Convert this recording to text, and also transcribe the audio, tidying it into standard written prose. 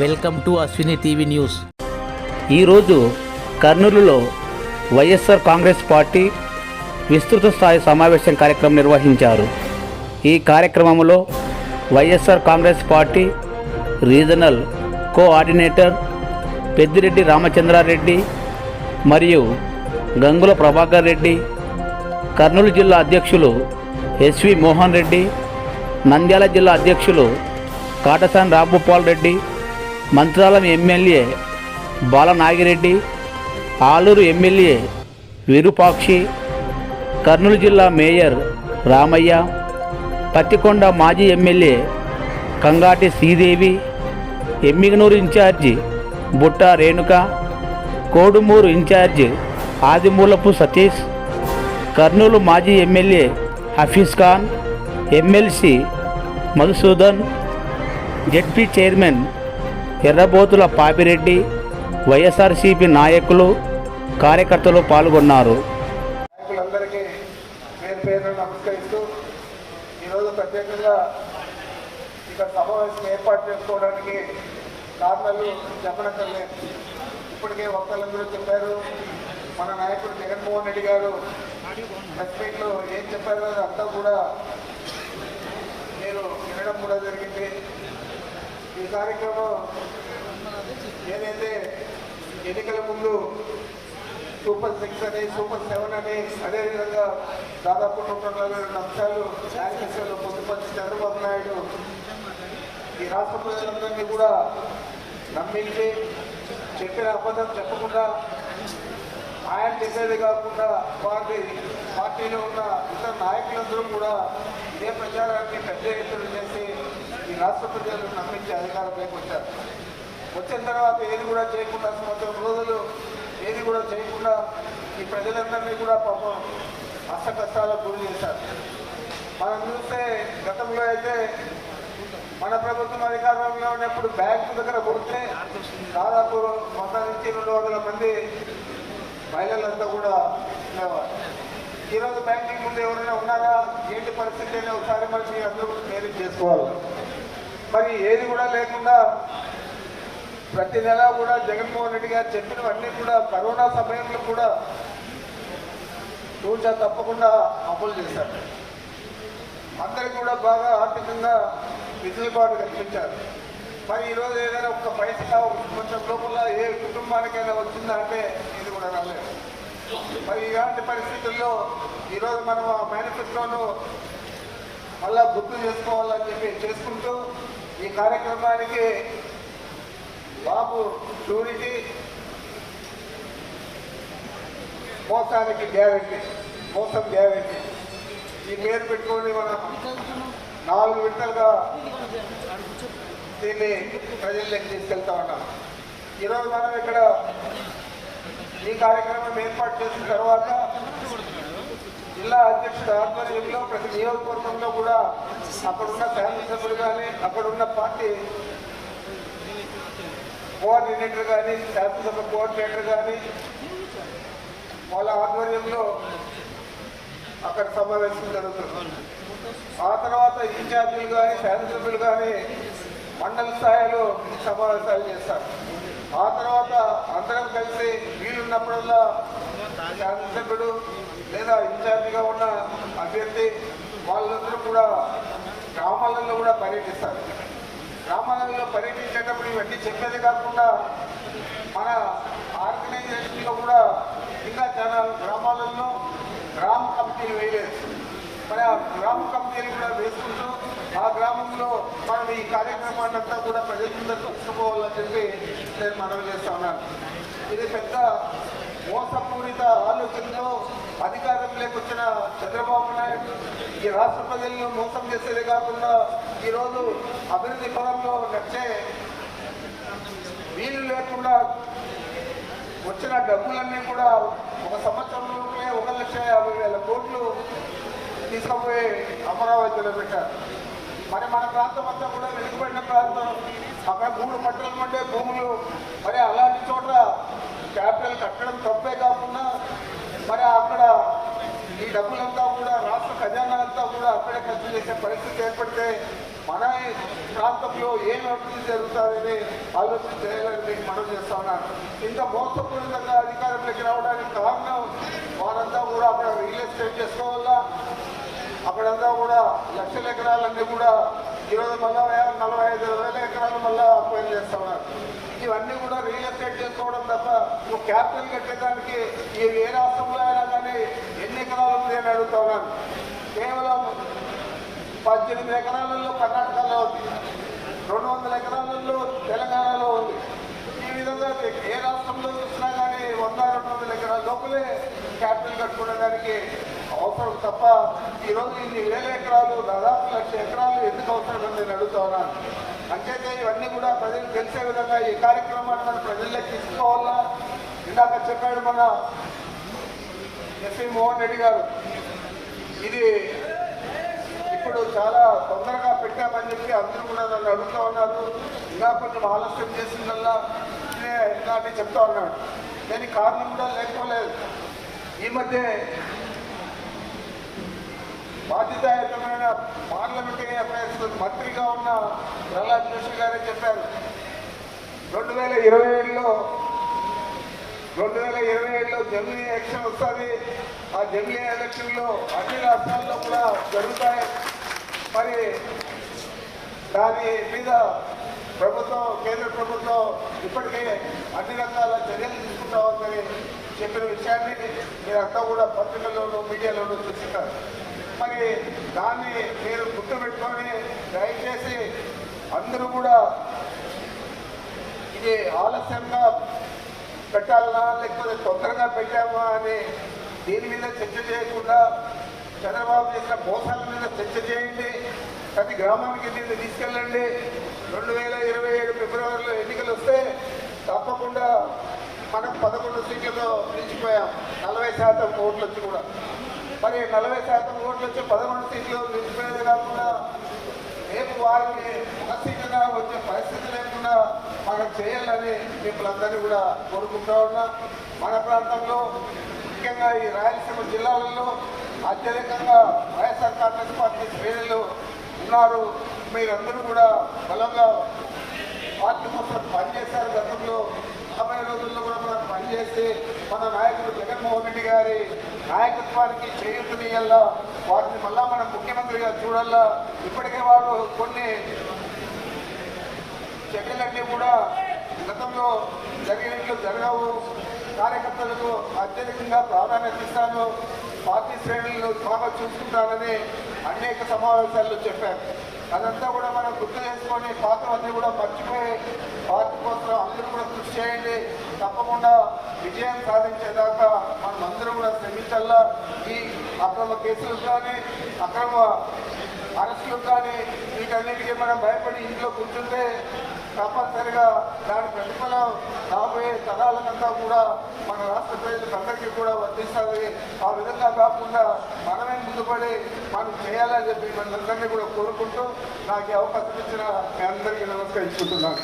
Welcome to Ashwini TV news. ఈరోజు కర్నూలులో YSR Congress party విస్తృత స్థాయి సమావేశం కార్యక్రమం నిర్వహించారు. ఈ కార్యక్రమంలో YSR Congress party regional coordinator Peddireddy Ramachandra Reddy మరియు గంగుల ప్రభాకర్ రెడ్డి, కర్నూలు జిల్లా అధ్యక్షులు ఎస్వి మోహన్ రెడ్డి, నంద్యాల జిల్లా అధ్యక్షులు కాటసాని రాంభూపాల్ రెడ్డి, మంత్రాలం ఎమ్మెల్యే బాలనాగిరెడ్డి, ఆలూరు ఎమ్మెల్యే విరూపాక్షి, కర్నూలు జిల్లా మేయర్ రామయ్య, పత్తికొండ మాజీ MLA Kangati Sridevi, Emmiganur incharge Butta Renuka, Kodumur incharge Adimulapu Satish, Kurnool మాజీ MLA Hafeez Khan, MLC Madhusudan, ZP chairman Errabothula Papireddy, YSRCP నాయకులు కార్యకర్తలు పాల్గొన్నారు. నాయకులందరికీ పేరు పేరు నమస్కరిస్తూ ఈరోజు ప్రత్యేకంగా ఇక్కడ సమావేశం ఏర్పాటు చేసుకోవడానికి కారణాలు చెప్పనక్కర్లేదు. ఇప్పటికే వక్తలందరూ చెప్పారు. మన నాయకుడు జగన్మోహన్ రెడ్డి గారు ప్రెస్ మీట్లో ఏం చెప్పారో అంతా కూడా మీరు వినడం కూడా జరిగింది. ఈ కార్యక్రమం ఏదైతే ఎన్నికల ముందు సూపర్ 6 అని, సూపర్ 7 అని, అదేవిధంగా దాదాపు 142 అంశాలు మేనిఫెస్టోలో పొందుపరిచి చంద్రబాబు నాయుడు ఈ రాష్ట్ర ప్రజలందరినీ కూడా నమ్మించి చెప్పిన అబద్ధం చెప్పకుండా ఆయన చెప్పేది కాకుండా పార్టీలో ఉన్న ఇతర నాయకులందరూ కూడా ఇదే ప్రచారాన్ని పెద్ద ఎత్తున చేసి ఈ రాష్ట్ర ప్రజలను నమ్మించి అధికారంలోకి వచ్చారు. వచ్చిన తర్వాత ఏది కూడా చేయకుండా, సంవత్సరం రోజులు ఏది కూడా చేయకుండా ఈ ప్రజలందరినీ కూడా పాపం అష్ట కష్టాలకు గురి చేశారు. మనం చూస్తే గతంలో అయితే మన ప్రభుత్వం అధికారంలో ఉన్నప్పుడు బ్యాంకు దగ్గర కొడితే దాదాపు 100 నుంచి 200 మంది మహిళలంతా కూడా ఉండేవారు. ఈరోజు బ్యాంకింగ్ ముందు ఎవరైనా ఉన్నారా, ఏంటి పరిస్థితి అని ఒకసారి మరి అందరూ మేనేజ్ చేసుకోవాలి. మరి ఏది కూడా లేకుండా ప్రతి నెల కూడా జగన్మోహన్ రెడ్డి గారు చెప్పినవన్నీ కూడా కరోనా సమయంలో కూడా తూచా తప్పకుండా అమలు చేశారు. అందరికీ కూడా బాగా ఆర్థికంగా వెసులుబాటు కల్పించారు. మరి ఈరోజు ఏదైనా ఒక పైసా కొంచెం లోపల ఏ కుటుంబానికైనా వచ్చిందా అంటే ఇది కూడా రాలేదు. మరి ఇలాంటి పరిస్థితుల్లో ఈరోజు మనం ఆ మేనిఫెస్టోను మళ్ళా గుర్తు చేసుకోవాలని చెప్పి చేసుకుంటూ ఈ కార్యక్రమానికి బాబు షూరిటీ, మోసానికి గ్యారెంటీ, మోసం గ్యారెంటీ ఈ పేరు పెట్టుకొని మనం 4 విడతలుగా దీన్ని ప్రజల్లోకి తీసుకెళ్తా ఉన్నాం. ఈరోజు మనం ఇక్కడ ఈ కార్యక్రమం ఏర్పాటు చేసిన తర్వాత జిల్లా అధ్యక్షుడు ఆధ్వర్యంలో ప్రతి నియోజకవర్గంలో కూడా అక్కడున్న శాసనసభ్యులు కానీ, అక్కడున్న పార్టీ కోఆర్డినేటర్ కానీ, శాసనసభ కోఆర్డినేటర్ కానీ వాళ్ళ ఆధ్వర్యంలో అక్కడ సమావేశం జరుగుతుంది. ఆ తర్వాత ఇన్ఛార్జీలు కానీ, శాసనసభ్యులు కానీ మండల స్థాయిలో సమావేశాలు చేస్తారు. ఆ తర్వాత అందరం కలిసి వీలున్నప్పుడల్లా శాసనసభ్యుడు లేదా ఇన్ఛార్జిగా ఉన్న అభ్యర్థి వాళ్ళందరూ కూడా గ్రామాలలో కూడా పర్యటిస్తారు. గ్రామాలలో పర్యటించేటప్పుడు ఇవన్నీ చెప్పేది కాకుండా మన ఆర్గనైజేషన్లో కూడా ఇంకా చాలా గ్రామాలలో గ్రామ కమిటీలు వేయలేదు. మరి ఆ గ్రామ కమిటీలు కూడా వేసుకుంటూ ఆ గ్రామంలో మనం ఈ కార్యక్రమాన్ని అంతా కూడా ప్రజల ముందరకు తీసుకోవాలని చెప్పి నేను మనవి చేస్తా ఉన్నాను. ఇది పెద్ద మోసపూరిత ఆలోచనలో అధికారంలోకి వచ్చిన చంద్రబాబు నాయుడు ఈ రాష్ట్ర ప్రజలను మోసం చేసేదే కాకుండా ఈరోజు అభివృద్ధి పదంలో నచ్చే వీలు లేకుండా వచ్చిన డబ్బులన్నీ కూడా ఒక సంవత్సరంలోనే 1,50,000 కోట్లు తీసుకుపోయి అమరావతిలో పెట్టారు. మరి మన ప్రాంతం అంతా కూడా వెనుకబడిన ప్రాంతం, అక్కడ 3 పంటలు పండే భూములు, మరి అలాంటి చోట క్యాపిటల్ కట్టడం తప్పే కాకుండా మరి అక్కడ ఈ డబ్బులంతా కూడా రాష్ట్ర ఖజానా అంతా కూడా అక్కడే ఖర్చు చేసే పరిస్థితి ఏర్పడితే మన ప్రాంతంలో ఏం అభివృద్ధి జరుగుతుందని ఆలోచన చేయాలని మీకు మనవి చేస్తా ఉన్నాను. ఇంత మోసపూరితంగా అధికారంలోకి రావడానికి కారణం వారంతా కూడా అక్కడ రియల్ ఎస్టేట్ చేసుకోవాలా, అక్కడంతా కూడా లక్షల ఎకరాలన్నీ కూడా ఈరోజు మళ్ళా 45,000 ఎకరాలు మళ్ళా అక్వైర్ చేస్తా ఉన్నారు. ఇవన్నీ కూడా రియల్ ఎస్టేట్ చేసుకోవడం తప్ప నువ్వు క్యాపిటల్ కట్టేదానికి ఏ రాష్ట్రంలో అయినా కానీ ఎన్ని ఎకరాలు ఉంది అని అడుగుతా ఉన్నాను. కేవలం 18 ఎకరాలలో కర్ణాటకలో ఉంది, 200 ఎకరాలలో తెలంగాణలో ఉంది. ఈ విధంగా ఏ రాష్ట్రంలో చూసినా కానీ 100-200 ఎకరాల లోపలే క్యాపిటల్ కట్టుకునే దానికి అవసరం తప్ప ఈరోజు ఇన్ని వేల ఎకరాలు దాదాపు 1,00,000 ఎకరాలు ఎందుకు అవసరం నేను అడుగుతా ఉన్నాను. అంచేతే ఇవన్నీ కూడా ప్రజలకు తెలిసే విధంగా ఈ కార్యక్రమాన్ని మనం ప్రజల్లోకి తీసుకోవాలా. ఇందాక చెప్పాడు మన ఎస్వి మోహన్ రెడ్డి గారు, ఇది ఇప్పుడు చాలా తొందరగా పెట్టామని చెప్పి అందరూ కూడా నన్ను అడుగుతూ ఉన్నారు. ఇంకా కొంచెం ఆలస్యం చేసిందల్లా ఇలాంటి చెప్తా ఉన్నాడు. దానికి కారణం కూడా లేకపోలేదు. ఈ మధ్య బాధ్యతాయుతమైన పార్లమెంటరీ అఫైర్స్ మంత్రిగా ఉన్న ప్రహ్లాద్ జోషి గారే చెప్పారు, 2027లో జమిలీ ఎలక్షన్ వస్తుంది. ఆ జమిలీ ఎలక్షన్లో అన్ని రాష్ట్రాల్లో కూడా జరుగుతాయి. మరి దాని మీద కేంద్ర ప్రభుత్వం ఇప్పటికే అన్ని రకాల చర్యలు తీసుకుంటా ఉందని చెప్పిన విషయాన్ని మీరంతా కూడా పత్రికల్లోనూ మీడియాలోనూ చూస్తున్నారు. మరి దాన్ని మీరు గుర్తుపెట్టుకొని దయచేసి అందరూ కూడా ఇది ఆలస్యంగా పెట్టాలన్నా లేకపోతే తొందరగా పెట్టామా అని దీని మీద చర్చ చేయకుండా చంద్రబాబు చేసిన మోసాల మీద చర్చ చేయండి. ప్రతి గ్రామానికి దీన్ని తీసుకెళ్ళండి. 2027 ఫిబ్రవరిలో ఎన్నికలు వస్తే తప్పకుండా మనం 11 సీట్లతో నిలిచిపోయాం. 40% ఓట్లు వచ్చి కూడా మరి 40% ఓట్లు వచ్చి 11 సీట్లు నిలిచిపోయేది కాకుండా రేపు వారిని సీట్లుగా వచ్చే పరిస్థితి లేకుండా మనం చేయాలని మిమ్మల్ని కూడా కోరుకుంటా ఉన్నాం. మన ప్రాంతంలో ముఖ్యంగా ఈ రాయలసీమ జిల్లాలలో అత్యధికంగా వైఎస్ఆర్ కాంగ్రెస్ పార్టీ శ్రేణులు ఉన్నారు. మీరందరూ కూడా బలంగా పార్టీ కోసం పనిచేశారు. గతంలో 50 రోజుల్లో కూడా మనం పనిచేసి మన నాయకుడు జగన్మోహన్ రెడ్డి గారి నాయకత్వానికి చేయూతనియ్యాలా, వారిని మళ్ళా మనం ముఖ్యమంత్రిగా చూడాలా. ఇప్పటికే వారు కొన్ని చర్యలన్నీ కూడా గతంలో జరిగినట్లు జరగవు. కార్యకర్తలకు అత్యధికంగా ప్రాధాన్యత ఇస్తాను, పార్టీ శ్రేణులను బాగా చూసుకుంటానని అనేక సమావేశాల్లో చెప్పారు. అదంతా కూడా మనం గుర్తు చేసుకొని పాత్రలన్నీ కూడా మర్చిపోయి పార్టీ కోసం అందరూ కూడా కృషి చేయండి. తప్పకుండా విజయం సాధించేదాకా మనం అందరూ కూడా శ్రమించాలా. ఈ అక్రమ కేసులు కానీ అక్రమ అరెస్టులు కానీ వీటన్నిటికీ మనం భయపడి ఇంట్లో కూర్చుంటే తప్పనిసరిగా దాని ప్రతిఫలం రాబోయే తరాలకంతా కూడా మన రాష్ట్ర ప్రజలందరికీ కూడా వర్తిస్తుంది. ఆ విధంగా కాకుండా మనమే ముందుపడి మనం చేయాలని చెప్పి మనందరినీ కూడా కోరుకుంటూ నాకు అవకాశం ఇచ్చిన మీ అందరికీ నమస్కరించుకుంటున్నాను.